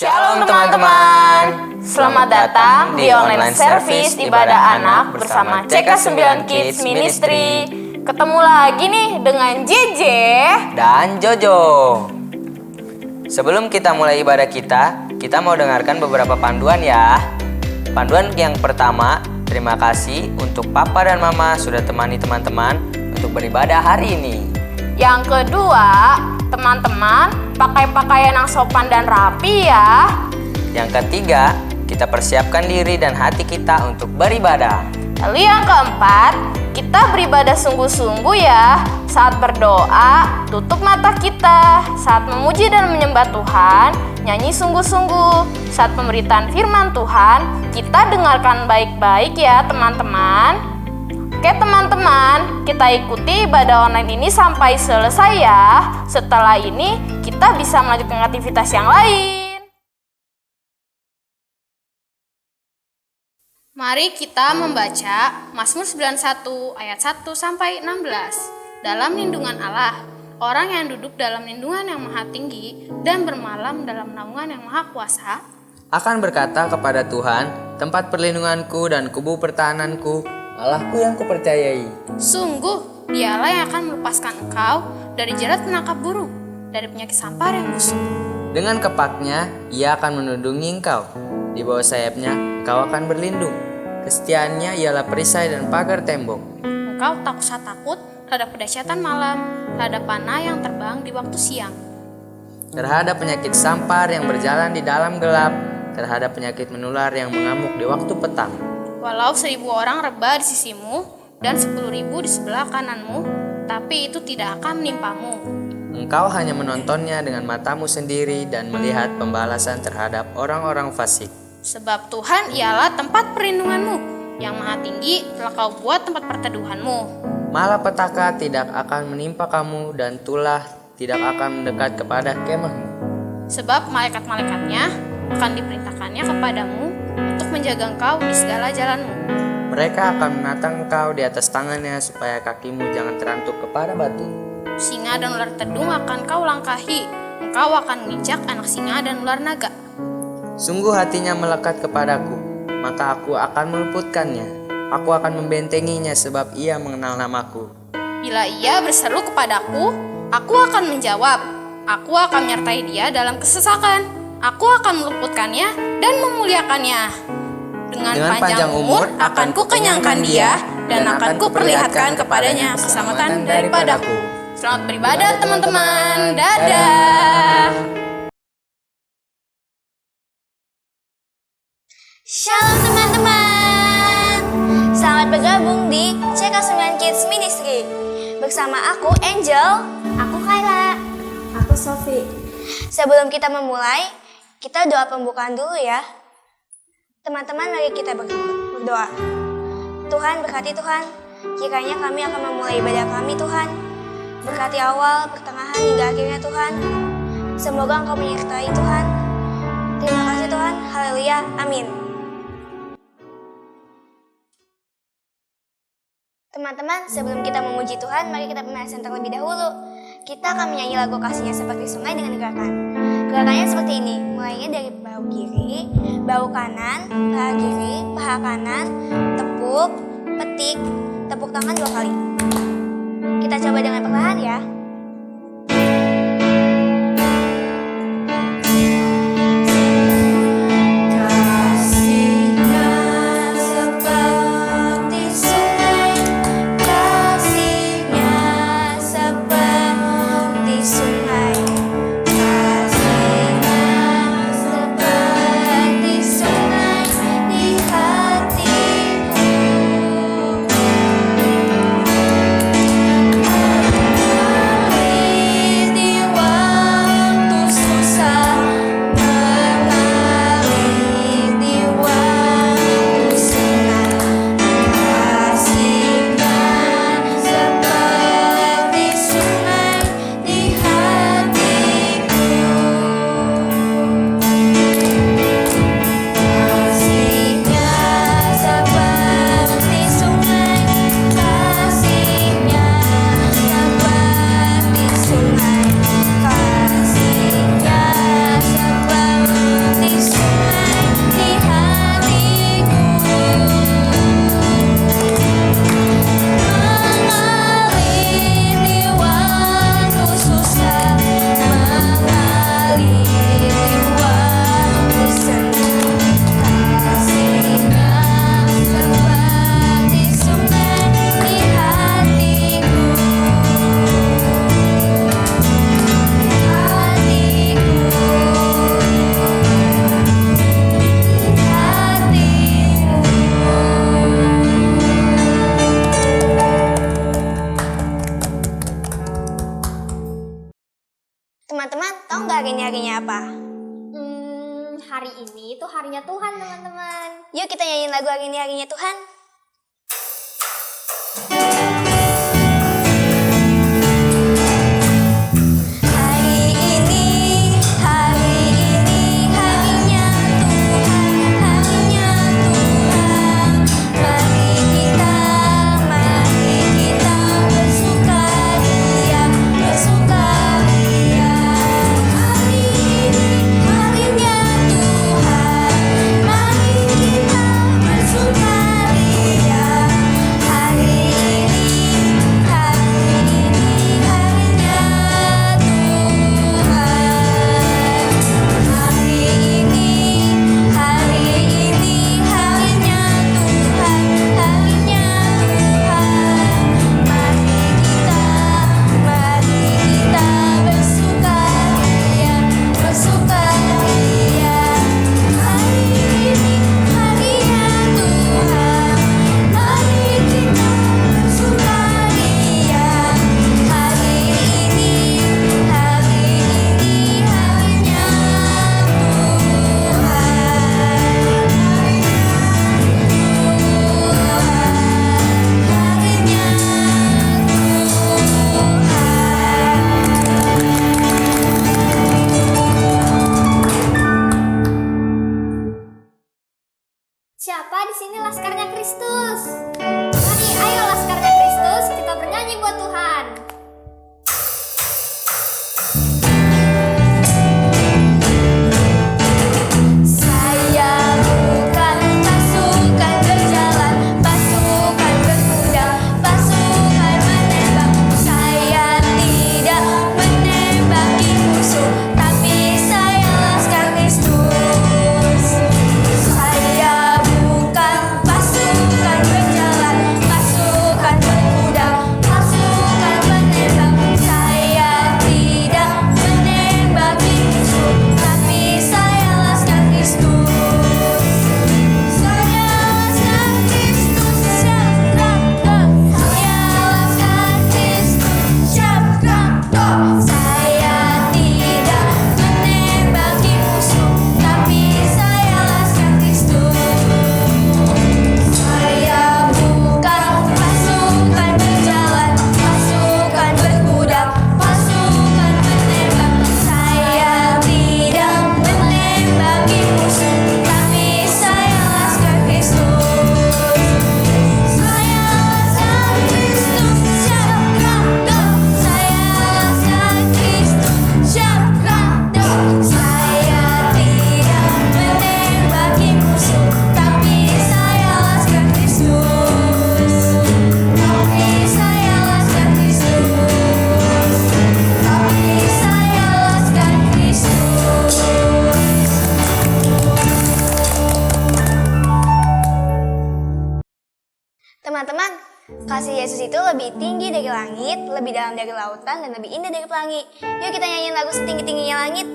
Shalom teman-teman. Selamat datang di online service ibadah anak bersama CK9 Kids Ministry. Ketemu lagi nih dengan JJ dan Jojo. Sebelum kita mulai ibadah kita mau dengarkan beberapa panduan ya. Panduan yang pertama, terima kasih untuk Papa dan Mama sudah temani teman-teman untuk beribadah hari ini. Yang kedua, teman-teman pakai pakaian yang sopan dan rapi ya. Yang ketiga, kita persiapkan diri dan hati kita untuk beribadah. Lalu yang keempat, kita beribadah sungguh-sungguh ya. Saat berdoa, tutup mata kita. Saat memuji dan menyembah Tuhan, nyanyi sungguh-sungguh. Saat pemberitaan firman Tuhan, kita dengarkan baik-baik ya teman-teman. Oke teman-teman, kita ikuti ibadah online ini sampai selesai ya. Setelah ini, kita bisa melanjutkan aktivitas yang lain. Mari kita membaca Mazmur 91 ayat 1 sampai 16. Dalam lindungan Allah, orang yang duduk dalam lindungan yang maha tinggi dan bermalam dalam naungan yang maha kuasa akan berkata kepada Tuhan, tempat perlindunganku dan kubu pertahananku, Allahku yang kupercayai. Sungguh, dialah yang akan melepaskan engkau dari jerat penangkap burung, dari penyakit sampar yang busuk. Dengan kepaknya, ia akan melindungi engkau. Di bawah sayapnya, engkau akan berlindung. Kesetiaannya ialah perisai dan pagar tembok. Engkau tak usah takut terhadap kedahsyatan malam, terhadap panah yang terbang di waktu siang, terhadap penyakit sampar yang berjalan di dalam gelap, terhadap penyakit menular yang mengamuk di waktu petang. Walau 1.000 orang rebah di sisimu dan 10.000 di sebelah kananmu, tapi itu tidak akan menimpamu. Engkau hanya menontonnya dengan matamu sendiri dan melihat pembalasan terhadap orang-orang fasik. Sebab Tuhan ialah tempat perlindunganmu, yang maha tinggi telah kau buat tempat perteduhanmu. Malapetaka tidak akan menimpa kamu dan tulah tidak akan mendekat kepada kemahmu. Sebab malaikat-malaikatnya akan diperintahkannya kepadamu untuk menjaga engkau di segala jalanmu. Mereka akan menatang engkau di atas tangannya supaya kakimu jangan terantuk kepada batu. Singa dan ular tedung akan kau langkahi, engkau akan menginjak anak singa dan ular naga. Sungguh hatinya melekat kepadaku, maka aku akan meluputkannya. Aku akan membentenginya sebab ia mengenal namaku. Bila ia berseru kepadaku, aku akan menjawab. Aku akan menyertai dia dalam kesesakan. Aku akan meluputkannya dan memuliakannya. Dengan panjang umur akan kukenyangkan dia dan akan kuperlihatkan kepadanya keselamatan daripadaku. Selamat beribadah teman-teman. Dadah. Shalom teman-teman. Selamat bergabung di CK9 Kids Ministry. Bersama aku Angel, aku Kayla, aku Sophie. Sebelum kita memulai, kita doa pembukaan dulu ya. Teman-teman, mari kita berdoa. Tuhan, berkati Tuhan. Kiranya kami akan memulai ibadah kami Tuhan. Berkati awal, pertengahan, hingga akhirnya Tuhan. Semoga Engkau menyertai Tuhan. Terima kasih Tuhan. Haleluya. Amin. Teman-teman, sebelum kita memuji Tuhan, mari kita pemanasan terlebih dahulu. Kita akan menyanyi lagu kasihnya seperti sungai dengan gerakan. Gerakannya seperti ini, mulainya dari bahu kiri, bahu kanan, paha kiri, paha kanan, tepuk, petik, tepuk tangan 2 kali. Kita coba dengan perlahan ya. harinya apa? Hari ini tuh harinya Tuhan, teman-teman. Yuk kita nyanyiin lagu hari ini harinya Tuhan. Siapa di sini laskarnya Kristus? Mari, ayo laskarnya Kristus, kita bernyanyi buat Tuhan. Saya bukan pasukan berjalan, pasukan berkuda, pasukan menembak. Saya tidak menembaki musuh, tapi saya laskar Kristus. Saya bukan pasukan berjalan, pasukan berkuda, pasukan menembak. Saya tidak menembaki musuh, tapi saya laskar Kristus. Saya laskar Kristus, Syakrak. Saya laskar Kristus, Syakrak. Saya tidak menembaki musuh, tapi saya laskar Kristus. Saya bukan pasukan berjalan, pasukan berkuda, pasukan menembak. Saya tidak menembaki musuh, tapi saya laskar Kristus. Saya laskar Kristus, Syakrak. Saya laskar Kristus, Syakrak. Saya tidak menembaki musuh, tapi saya laskar Kristus. Tapi saya laskar Kristus. Tapi saya laskar Kristus. Teman-teman, kasih Yesus itu lebih tinggi dari langit, lebih dalam dari lautan, dan lebih indah dari pelangi. Yuk kita nyanyiin lagu setinggi-tingginya langit.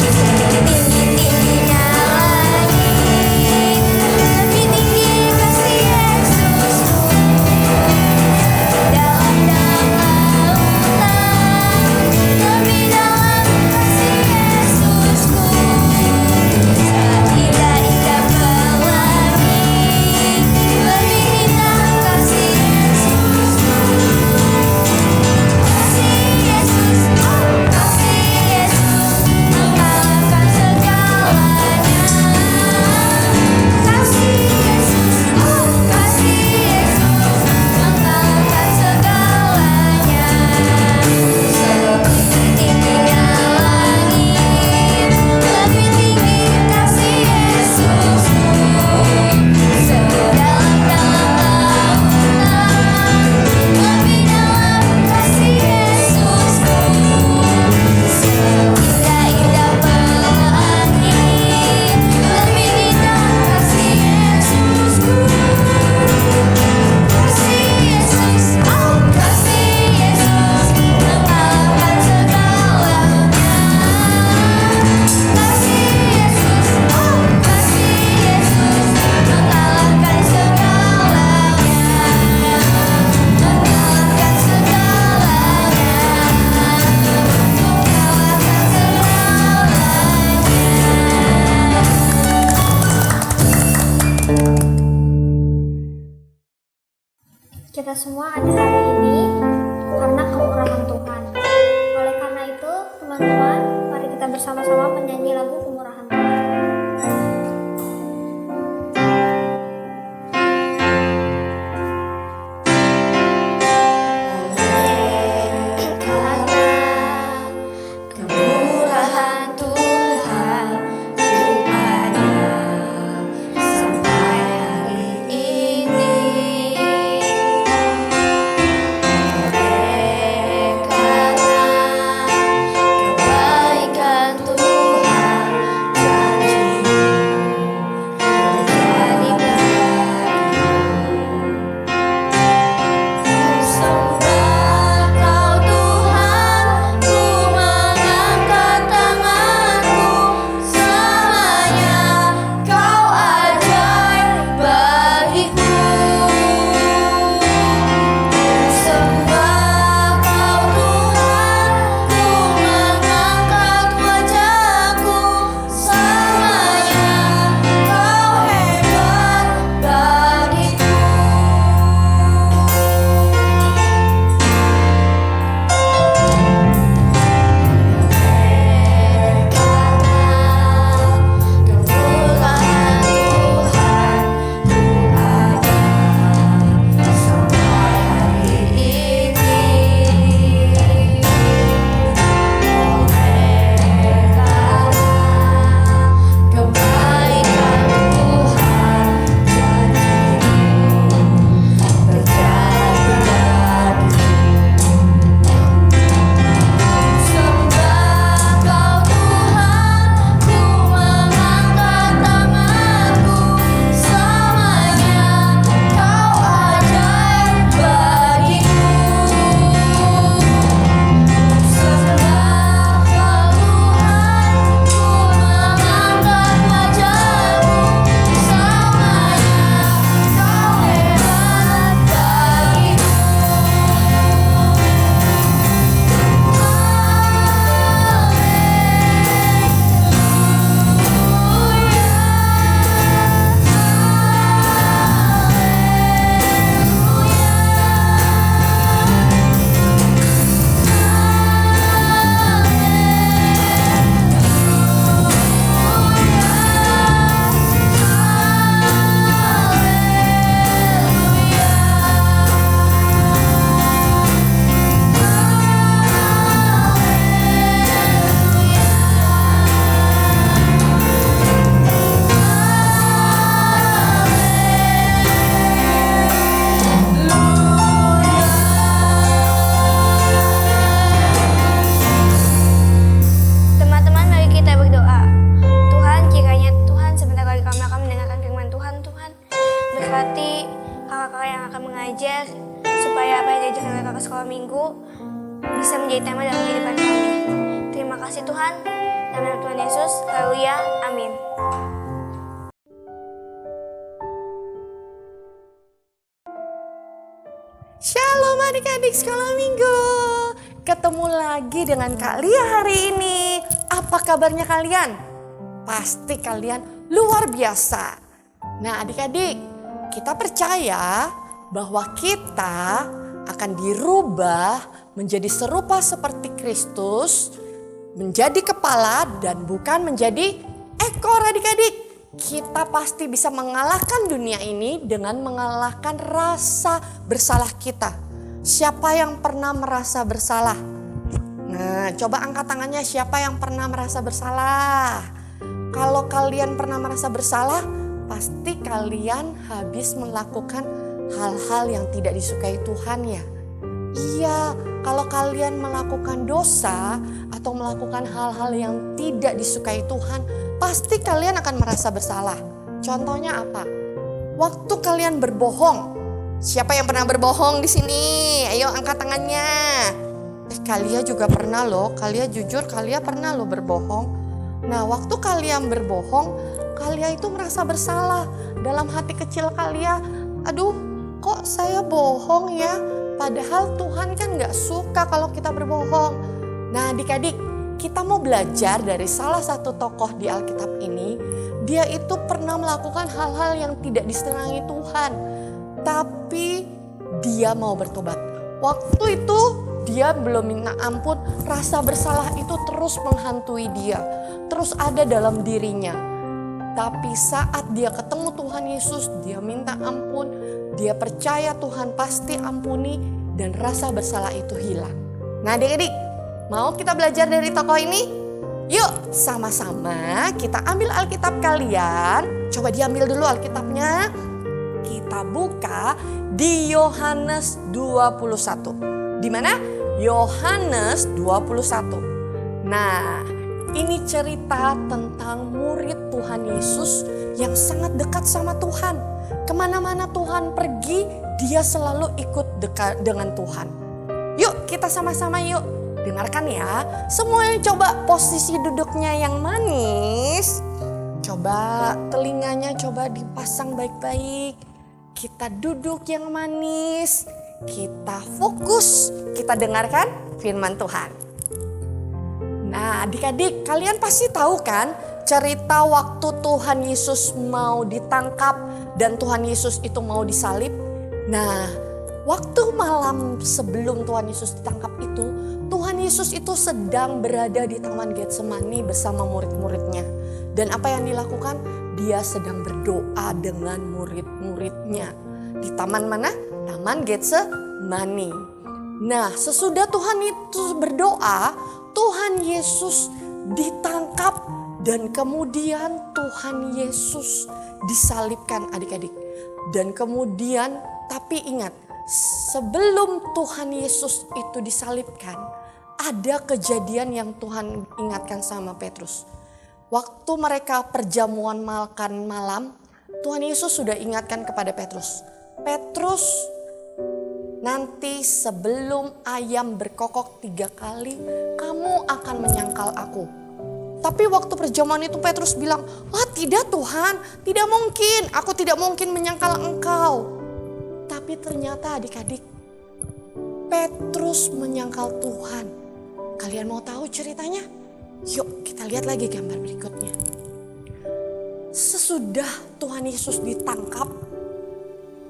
Setinggi-tingginya langit, lebih tinggi kasih Yesusku. Dalam-dalam lautan, lebih dalam kasih Yesusku. Seindah-indah pelangi, kita semua ada hari ini karena kemurahan Tuhan. Oleh karena itu, teman-teman, mari kita bersama-sama menyanyi lagu kemurahan Tuhan. supaya apa yang diajarkan oleh kakak sekolah minggu bisa menjadi tema dalam kehidupan kami. Terima kasih Tuhan. Dalam nama Tuhan Yesus, haleluya, amin. Shalom adik-adik sekolah minggu. Ketemu lagi dengan Kak Lia hari ini. Apa kabarnya kalian? Pasti kalian luar biasa. Nah adik-adik, kita percaya bahwa kita akan dirubah menjadi serupa seperti Kristus, menjadi kepala dan bukan menjadi ekor adik-adik. Kita pasti bisa mengalahkan dunia ini dengan mengalahkan rasa bersalah kita. Siapa yang pernah merasa bersalah? Nah, coba angkat tangannya siapa yang pernah merasa bersalah. Kalau kalian pernah merasa bersalah, pasti kalian habis melakukan hal-hal yang tidak disukai Tuhan ya. Iya, kalau kalian melakukan dosa atau melakukan hal-hal yang tidak disukai Tuhan, pasti kalian akan merasa bersalah. Contohnya apa? Waktu kalian berbohong. Siapa yang pernah berbohong di sini? Ayo angkat tangannya. Kalian juga pernah loh. Kalian jujur, kalian pernah loh berbohong. Nah, waktu kalian berbohong, kalian itu merasa bersalah. Dalam hati kecil kalian, aduh, kok saya bohong ya? Padahal Tuhan kan gak suka kalau kita berbohong. Nah adik-adik, kita mau belajar dari salah satu tokoh di Alkitab ini. Dia itu pernah melakukan hal-hal yang tidak disenangi Tuhan. Tapi dia mau bertobat. Waktu itu dia belum minta ampun, rasa bersalah itu terus menghantui dia, terus ada dalam dirinya. Tapi saat dia ketemu Tuhan Yesus, dia minta ampun, dia percaya Tuhan pasti ampuni dan rasa bersalah itu hilang. Nah adik-adik, mau kita belajar dari tokoh ini? Yuk sama-sama kita ambil Alkitab kalian. Coba diambil dulu Alkitabnya. Kita buka di Yohanes 21. Di mana? Yohanes 21. Nah, ini cerita tentang murid Tuhan Yesus yang sangat dekat sama Tuhan. Kemana-mana Tuhan pergi, dia selalu ikut dekat dengan Tuhan. Yuk kita sama-sama yuk. Dengarkan ya, semuanya coba posisi duduknya yang manis. Coba telinganya coba dipasang baik-baik. Kita duduk yang manis. Kita fokus, kita dengarkan firman Tuhan. Nah adik-adik, kalian pasti tahu kan cerita waktu Tuhan Yesus mau ditangkap dan Tuhan Yesus itu mau disalib. Nah waktu malam sebelum Tuhan Yesus ditangkap itu, Tuhan Yesus itu sedang berada di Taman Getsemani bersama murid-muridnya. Dan apa yang dilakukan? Dia sedang berdoa dengan murid-muridnya. Di taman mana? Taman Getsemani. Nah, sesudah Tuhan itu berdoa, Tuhan Yesus ditangkap dan kemudian Tuhan Yesus disalibkan adik-adik. Dan kemudian, tapi ingat, sebelum Tuhan Yesus itu disalibkan, ada kejadian yang Tuhan ingatkan sama Petrus. Waktu mereka perjamuan makan malam, Tuhan Yesus sudah ingatkan kepada Petrus. Petrus, nanti sebelum ayam berkokok 3 kali, kamu akan menyangkal aku. Tapi waktu perjamuan itu Petrus bilang, tidak Tuhan, tidak mungkin, aku tidak mungkin menyangkal engkau. Tapi ternyata adik-adik, Petrus menyangkal Tuhan. Kalian mau tahu ceritanya? Yuk kita lihat lagi gambar berikutnya. Sesudah Tuhan Yesus ditangkap,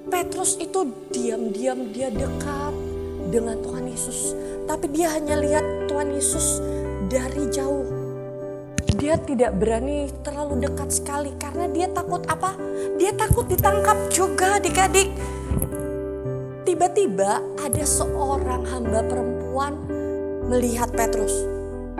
Petrus itu diam-diam dia dekat dengan Tuhan Yesus. Tapi dia hanya lihat Tuhan Yesus dari jauh. Dia tidak berani terlalu dekat sekali karena dia takut apa? Dia takut ditangkap juga adik-adik. Tiba-tiba ada seorang hamba perempuan melihat Petrus.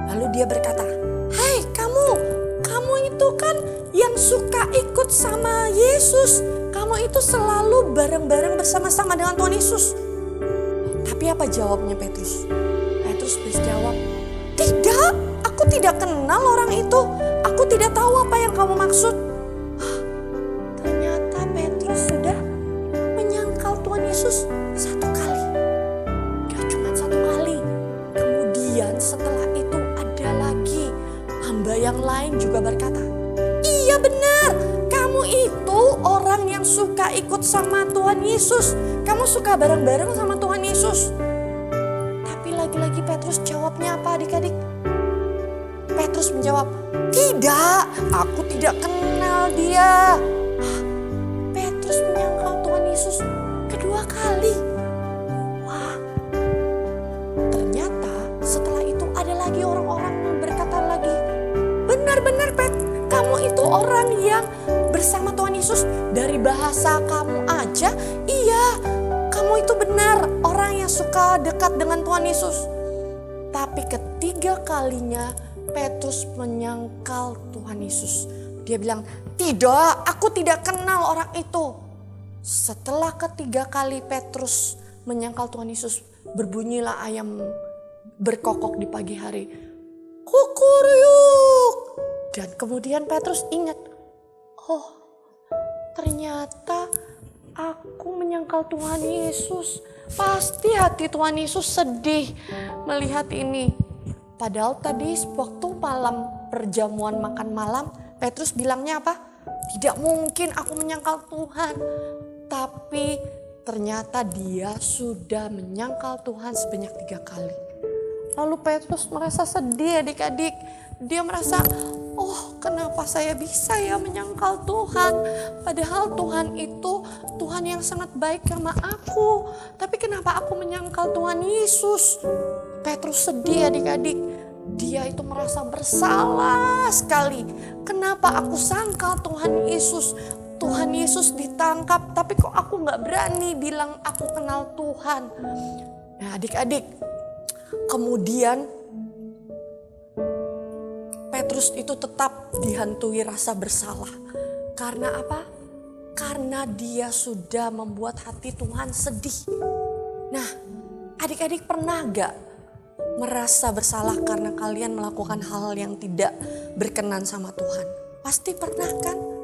Lalu dia berkata, "Hai kamu itu kan yang suka ikut sama Yesus. Kamu itu selalu bareng-bareng bersama-sama dengan Tuhan Yesus." Tapi apa jawabnya Petrus? Petrus berjawab, "Tidak, aku tidak kenal orang itu. Aku tidak tahu apa yang kamu maksud." Ternyata Petrus sudah menyangkal Tuhan Yesus 1 kali. Gak cuma 1 kali. Kemudian setelah itu ada lagi hamba yang lain juga berkata, "Iya benar, kamu itu orang yang suka ikut sama Tuhan Yesus. Kamu suka bareng-bareng sama Tuhan Yesus." Tapi lagi-lagi Petrus jawabnya apa adik-adik? Petrus menjawab, "Tidak, aku tidak kenal dia." Petrus menyangkal Tuhan Yesus kedua kali. Wah, ternyata setelah itu ada lagi orang-orang yang berkata lagi, "Benar-benar kamu itu orang yang bersama Tuhan Yesus. Dari bahasa kamu aja, iya, kamu itu benar orang yang suka dekat dengan Tuhan Yesus." Tapi ketiga kalinya Petrus menyangkal Tuhan Yesus. Dia bilang, "Tidak, aku tidak kenal orang itu." Setelah ketiga kali Petrus menyangkal Tuhan Yesus, berbunyilah ayam berkokok di pagi hari. Kukuryuk. Dan kemudian Petrus ingat, ternyata aku menyangkal Tuhan Yesus. Pasti hati Tuhan Yesus sedih melihat ini. Padahal tadi waktu malam perjamuan makan malam, Petrus bilangnya apa? Tidak mungkin aku menyangkal Tuhan. Tapi ternyata dia sudah menyangkal Tuhan sebanyak 3 kali. Lalu Petrus merasa sedih adik-adik. Dia merasa, oh kenapa saya bisa ya menyangkal Tuhan. Padahal Tuhan itu Tuhan yang sangat baik sama aku. Tapi kenapa aku menyangkal Tuhan Yesus? Petrus sedih adik-adik. Dia itu merasa bersalah sekali. Kenapa aku sangkal Tuhan Yesus? Tuhan Yesus ditangkap, tapi kok aku gak berani bilang aku kenal Tuhan. Nah adik-adik, kemudian Petrus itu tetap dihantui rasa bersalah. Karena apa? Karena dia sudah membuat hati Tuhan sedih. Nah adik-adik pernah gak merasa bersalah karena kalian melakukan hal yang tidak berkenan sama Tuhan? Pasti pernah kan?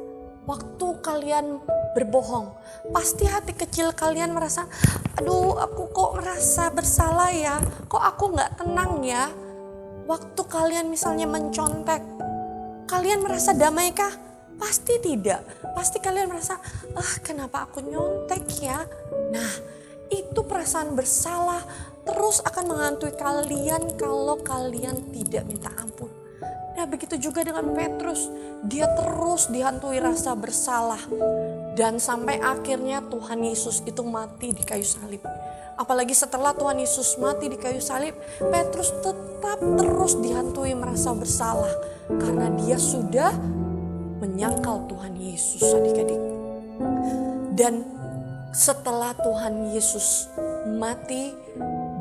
Waktu kalian berbohong, pasti hati kecil kalian merasa, aduh aku kok merasa bersalah ya, kok aku gak tenang ya. Waktu kalian misalnya mencontek, kalian merasa damai kah? Pasti tidak. Pasti kalian merasa, kenapa aku nyontek ya? Nah, itu perasaan bersalah terus akan menghantui kalian kalau kalian tidak minta ampun. Nah, begitu juga dengan Petrus. Dia terus dihantui rasa bersalah. Dan sampai akhirnya Tuhan Yesus itu mati di kayu salib. Apalagi setelah Tuhan Yesus mati di kayu salib, Petrus tetap terus dihantui merasa bersalah. Karena dia sudah menyangkal Tuhan Yesus adik-adik. Dan setelah Tuhan Yesus mati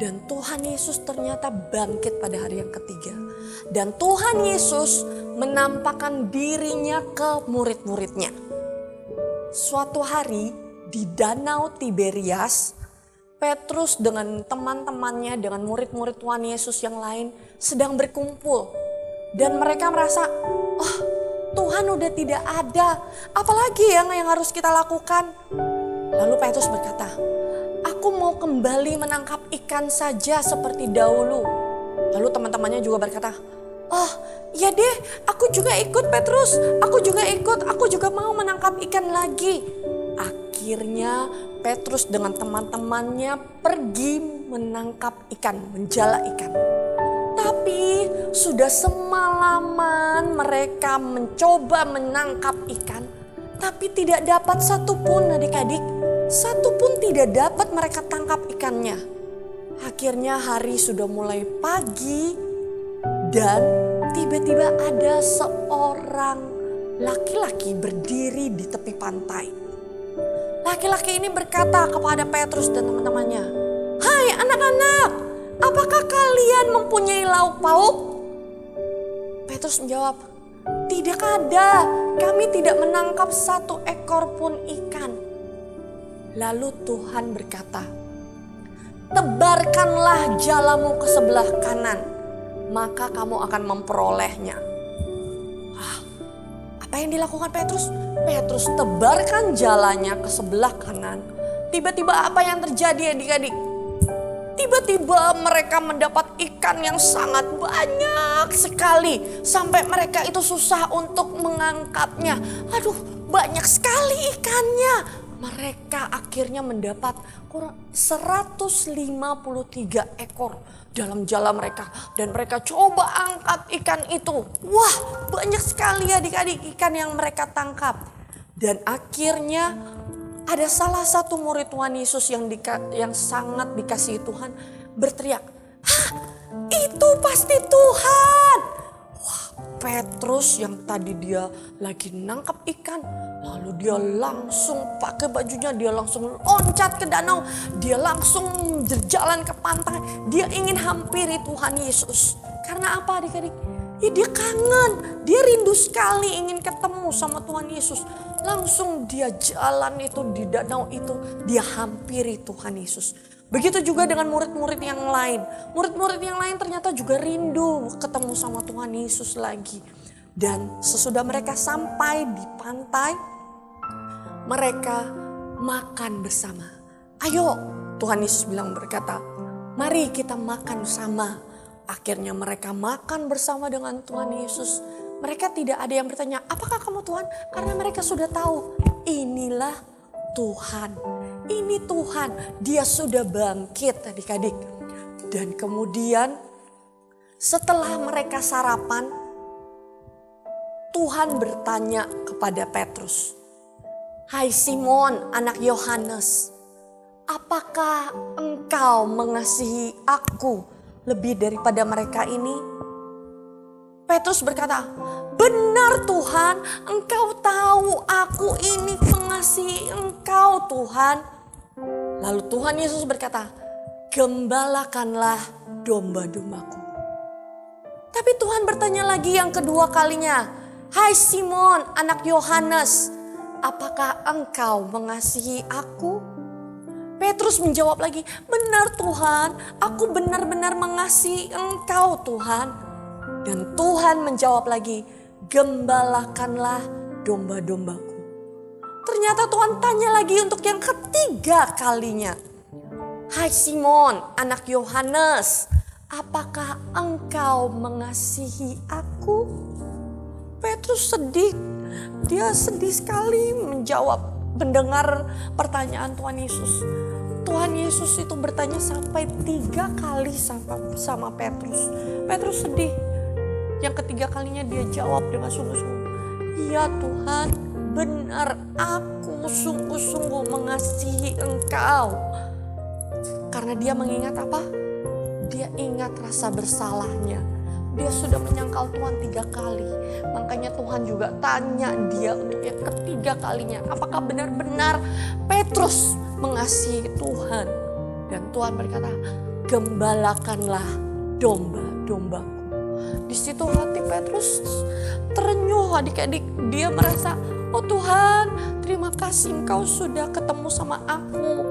dan Tuhan Yesus ternyata bangkit pada hari yang ketiga. Dan Tuhan Yesus menampakkan dirinya ke murid-muridnya. Suatu hari di Danau Tiberias, Petrus dengan teman-temannya, dengan murid-murid Tuhan Yesus yang lain sedang berkumpul. Dan mereka merasa, oh Tuhan udah tidak ada, apalagi yang harus kita lakukan? Lalu Petrus berkata, aku mau kembali menangkap ikan saja seperti dahulu. Lalu teman-temannya juga berkata, oh iya deh, aku juga ikut Petrus, aku juga mau menangkap ikan lagi. Akhirnya Petrus dengan teman-temannya pergi menangkap ikan, menjala ikan. Tapi sudah semalaman mereka mencoba menangkap ikan, tapi tidak dapat satupun adik-adik. Satupun tidak dapat mereka tangkap ikannya. Akhirnya hari sudah mulai pagi dan tiba-tiba ada seorang laki-laki berdiri di tepi pantai. Laki-laki ini berkata kepada Petrus dan teman-temannya, "Hai anak-anak, apakah kalian mempunyai lauk pauk?" Petrus menjawab, "Tidak ada, kami tidak menangkap satu ekor pun ikan." Lalu Tuhan berkata, "Tebarkanlah jalamu ke sebelah kanan, maka kamu akan memperolehnya." Apa yang dilakukan Petrus? Petrus tebarkan jalannya ke sebelah kanan. Tiba-tiba apa yang terjadi adik-adik? Tiba-tiba mereka mendapat ikan yang sangat banyak sekali. Sampai mereka itu susah untuk mengangkatnya. Aduh, banyak sekali ikannya. Mereka akhirnya mendapat kurang 153 ekor dalam jala mereka. Dan mereka coba angkat ikan itu. Wah, banyak sekali adik-adik ikan yang mereka tangkap. Dan akhirnya ada salah satu murid Tuhan Yesus yang sangat dikasihi Tuhan berteriak, "Hah, itu pasti Tuhan!" Wah, Petrus yang tadi dia lagi nangkap ikan, lalu dia langsung pakai bajunya, dia langsung loncat ke danau, dia langsung berjalan ke pantai, dia ingin hampiri Tuhan Yesus. Karena apa adik-adik? Ya dia kangen, dia rindu sekali ingin ketemu sama Tuhan Yesus. Langsung dia jalan itu di danau itu, dia hampiri Tuhan Yesus. Begitu juga dengan murid-murid yang lain. Murid-murid yang lain ternyata juga rindu ketemu sama Tuhan Yesus lagi. Dan sesudah mereka sampai di pantai, mereka makan bersama. Ayo, Tuhan Yesus berkata, mari kita makan bersama. Akhirnya mereka makan bersama dengan Tuhan Yesus. Mereka tidak ada yang bertanya, apakah kamu Tuhan? Karena mereka sudah tahu, inilah Tuhan. Ini Tuhan, dia sudah bangkit adik-adik. Dan kemudian setelah mereka sarapan, Tuhan bertanya kepada Petrus, "Hai Simon, anak Yohanes, apakah engkau mengasihi aku lebih daripada mereka ini?" Petrus berkata, "Benar Tuhan, engkau tahu aku ini mengasihi engkau Tuhan." Lalu Tuhan Yesus berkata, "Gembalakanlah domba-dombaku." Tapi Tuhan bertanya lagi yang kedua kalinya, "Hai Simon, anak Yohanes, apakah engkau mengasihi aku?" Petrus menjawab lagi, "Benar Tuhan, aku benar-benar mengasihi engkau Tuhan." Dan Tuhan menjawab lagi, "Gembalakanlah domba-dombaku." Ternyata Tuhan tanya lagi untuk yang ketiga kalinya, "Hai Simon, anak Yohanes, apakah engkau mengasihi aku?" Petrus sedih. Dia sedih sekali mendengar pertanyaan Tuhan Yesus. Tuhan Yesus itu bertanya sampai 3 kali sama Petrus. Petrus sedih. Yang ketiga kalinya dia jawab dengan sungguh-sungguh, "Iya Tuhan, benar aku sungguh-sungguh mengasihi engkau." Karena dia mengingat apa? Dia ingat rasa bersalahnya. Dia sudah menyangkal Tuhan 3 kali. Makanya Tuhan juga tanya dia untuk yang ketiga kalinya, apakah benar-benar Petrus mengasihi Tuhan? Dan Tuhan berkata, "Gembalakanlah domba-dombaku." Di situ hati Petrus terenyuh, adik-adik. Dia merasa, "Oh Tuhan, terima kasih Engkau sudah ketemu sama aku.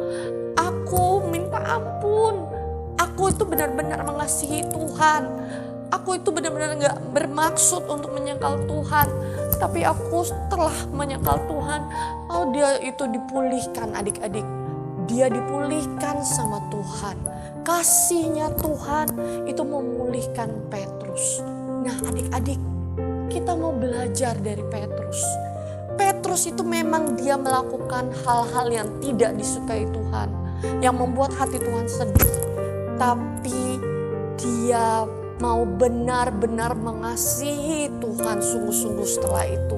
Aku minta ampun. Aku itu benar-benar mengasihi Tuhan. Aku itu benar-benar gak bermaksud untuk menyangkal Tuhan. Tapi aku telah menyangkal Tuhan." Oh, dia itu dipulihkan adik-adik. Dia dipulihkan sama Tuhan. Kasihnya Tuhan itu memulihkan Petrus. Nah adik-adik, kita mau belajar dari Petrus. Petrus itu memang dia melakukan hal-hal yang tidak disukai Tuhan, yang membuat hati Tuhan sedih. Tapi dia mau benar-benar mengasihi Tuhan sungguh-sungguh setelah itu.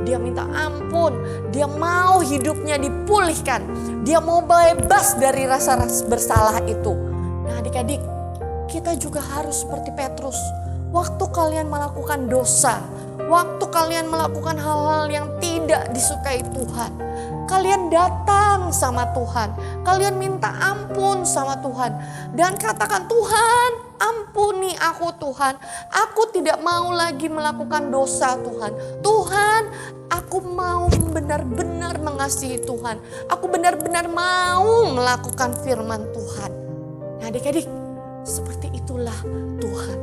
Dia minta ampun, dia mau hidupnya dipulihkan. Dia mau bebas dari rasa bersalah itu. Nah adik-adik, kita juga harus seperti Petrus. Waktu kalian melakukan dosa, waktu kalian melakukan hal-hal yang tidak disukai Tuhan, kalian datang sama Tuhan, kalian minta ampun sama Tuhan, dan katakan, "Tuhan, ampuni aku Tuhan, aku tidak mau lagi melakukan dosa Tuhan. Tuhan, aku mau benar-benar mengasihi Tuhan, aku benar-benar mau melakukan firman Tuhan." Nah adik-adik, seperti itulah Tuhan.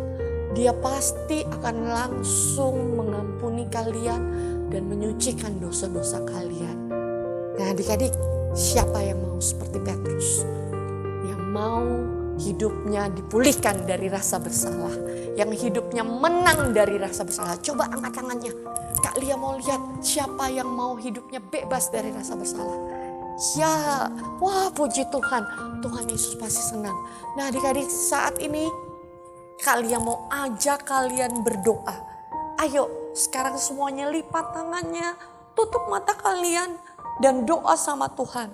Dia pasti akan langsung mengampuni kalian dan menyucikan dosa-dosa kalian. Nah adik-adik, siapa yang mau seperti Petrus? Yang mau hidupnya dipulihkan dari rasa bersalah. Yang hidupnya menang dari rasa bersalah. Coba angkat tangannya. Kak Lia mau lihat siapa yang mau hidupnya bebas dari rasa bersalah. Ya, wah puji Tuhan. Tuhan Yesus pasti senang. Nah adik-adik, saat ini Kak Lia mau ajak kalian berdoa. Ayo sekarang semuanya lipat tangannya, tutup mata kalian dan doa sama Tuhan.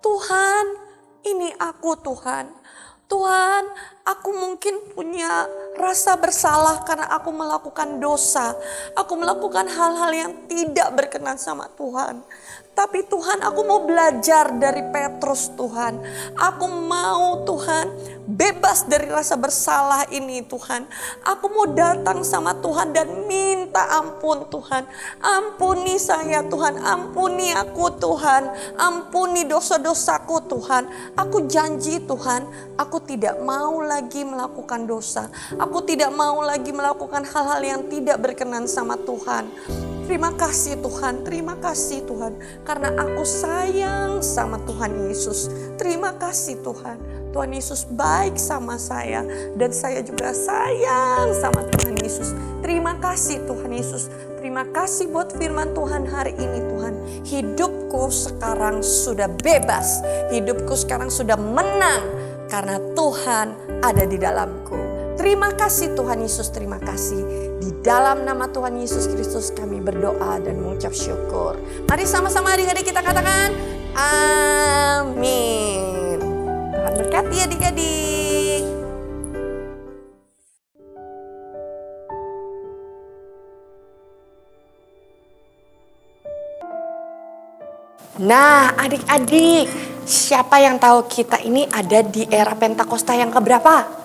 "Tuhan, ini aku Tuhan. Tuhan, aku mungkin punya rasa bersalah karena aku melakukan dosa. Aku melakukan hal-hal yang tidak berkenan sama Tuhan. Tapi Tuhan, aku mau belajar dari Petrus Tuhan. Aku mau Tuhan bebas dari rasa bersalah ini Tuhan. Aku mau datang sama Tuhan dan minta ampun Tuhan. Ampuni saya Tuhan, ampuni aku Tuhan. Ampuni dosa-dosaku Tuhan. Aku janji Tuhan, aku tidak mau lagi melakukan dosa. Aku tidak mau lagi melakukan hal-hal yang tidak berkenan sama Tuhan. Terima kasih Tuhan, terima kasih Tuhan. Karena aku sayang sama Tuhan Yesus. Terima kasih Tuhan. Tuhan Yesus baik sama saya. Dan saya juga sayang sama Tuhan Yesus. Terima kasih Tuhan Yesus. Terima kasih buat firman Tuhan hari ini Tuhan. Hidupku sekarang sudah bebas. Hidupku sekarang sudah menang. Karena Tuhan ada di dalamku. Terima kasih Tuhan Yesus, terima kasih. Di dalam nama Tuhan Yesus Kristus kami berdoa dan mengucap syukur. Mari sama-sama adik-adik kita katakan amin. Tuhan berkati adik-adik. Nah adik-adik, siapa yang tahu kita ini ada di era Pentakosta yang keberapa?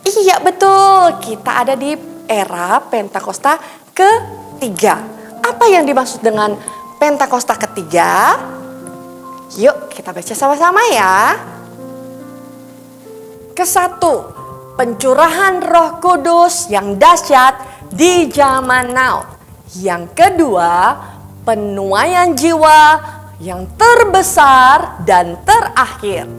Iya betul, kita ada di era Pentakosta ketiga. Apa yang dimaksud dengan Pentakosta ketiga? Yuk kita baca sama-sama ya. Kesatu, pencurahan Roh Kudus yang dahsyat di zaman now. Yang kedua, penuaian jiwa yang terbesar dan terakhir.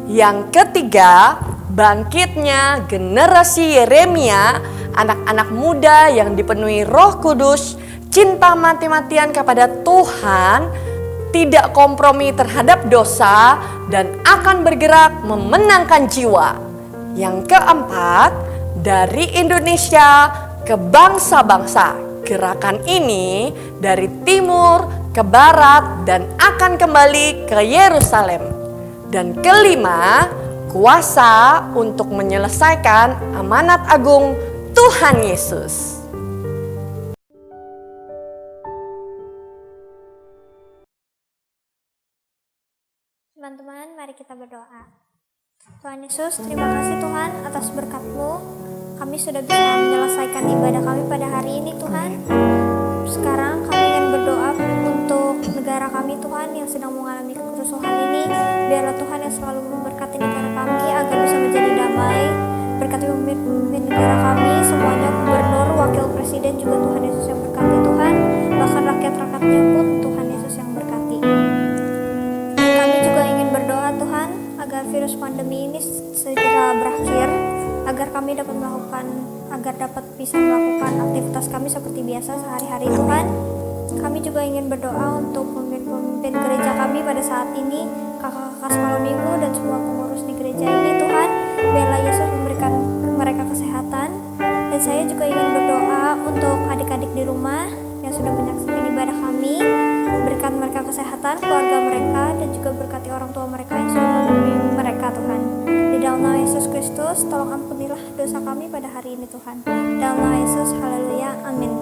Yang ketiga, bangkitnya generasi Yeremia, anak-anak muda yang dipenuhi Roh Kudus, cinta mati-matian kepada Tuhan, tidak kompromi terhadap dosa, dan akan bergerak memenangkan jiwa. Yang keempat, dari Indonesia ke bangsa-bangsa. Gerakan ini dari timur ke barat dan akan kembali ke Yerusalem. Dan kelima, kuasa untuk menyelesaikan amanat agung Tuhan Yesus. Teman-teman, mari kita berdoa. Tuhan Yesus, terima kasih Tuhan atas berkat-Mu. Kami sudah bisa menyelesaikan ibadah kami pada hari ini Tuhan. Sekarang kami ingin berdoa untuk negara kami Tuhan yang sedang mengalami kerusuhan ini. Biarlah Tuhan yang selalu memberkati negara kami agar bisa menjadi damai. Berkati pemimpin negara kami, semuanya gubernur, wakil presiden juga Tuhan Yesus yang berkati Tuhan. Bahkan rakyat-rakyatnya pun Tuhan Yesus yang berkati. Dan kami juga ingin berdoa Tuhan agar virus pandemi ini segera berakhir, agar kami dapat bisa melakukan aktivitas kami seperti biasa sehari-hari Tuhan. Kami juga ingin berdoa untuk pemimpin gereja kami pada saat ini, kakak-kakak sekolah minggu dan semua pengurus di gereja ini Tuhan. Biarlah Yesus memberikan mereka kesehatan. Dan saya juga ingin berdoa untuk adik-adik di rumah yang sudah menyaksikan ibadah kami. Berikan mereka kesehatan, keluarga mereka, dan juga berkati orang tua mereka yang sudah membimbing mereka Tuhan. Di dalam nama Yesus Kristus, tolong ampunilah dosa kami pada hari ini Tuhan. Dalam nama Yesus, haleluya, amin.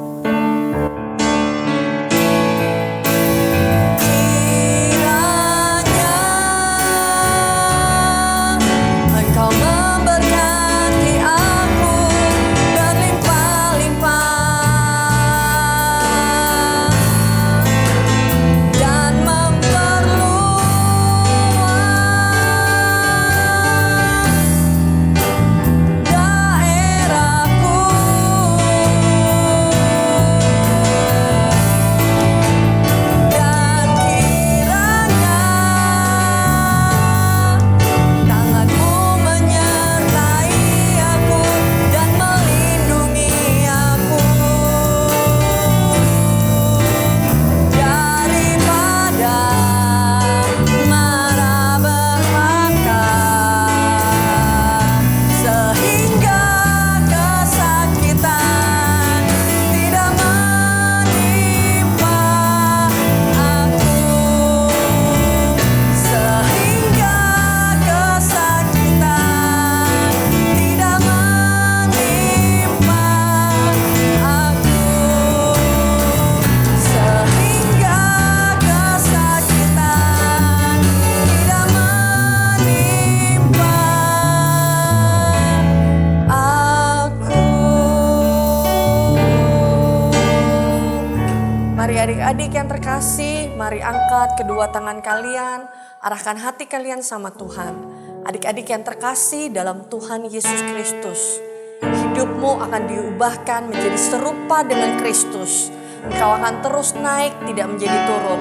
Adik-adik yang terkasih, mari angkat kedua tangan kalian, arahkan hati kalian sama Tuhan. Adik-adik yang terkasih dalam Tuhan Yesus Kristus, hidupmu akan diubahkan menjadi serupa dengan Kristus. Engkau akan terus naik, tidak menjadi turun.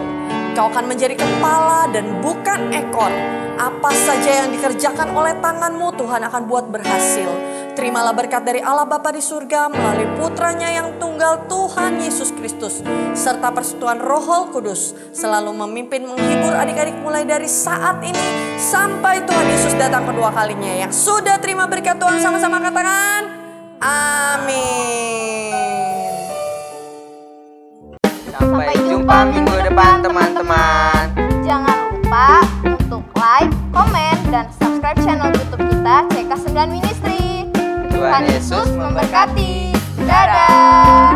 Engkau akan menjadi kepala dan bukan ekor. Apa saja yang dikerjakan oleh tanganmu, Tuhan akan buat berhasil. Terimalah berkat dari Allah Bapa di surga melalui putranya yang tunggal Tuhan Yesus Kristus. Serta persekutuan Roh Kudus selalu memimpin menghibur adik-adik mulai dari saat ini sampai Tuhan Yesus datang kedua kalinya. Yang sudah terima berkat Tuhan sama-sama katakan Amin. Sampai jumpa minggu depan teman-teman. Jangan lupa untuk like, komen, dan subscribe channel YouTube kita CK9 Ministry. Tuhan Yesus memberkati. Dadah.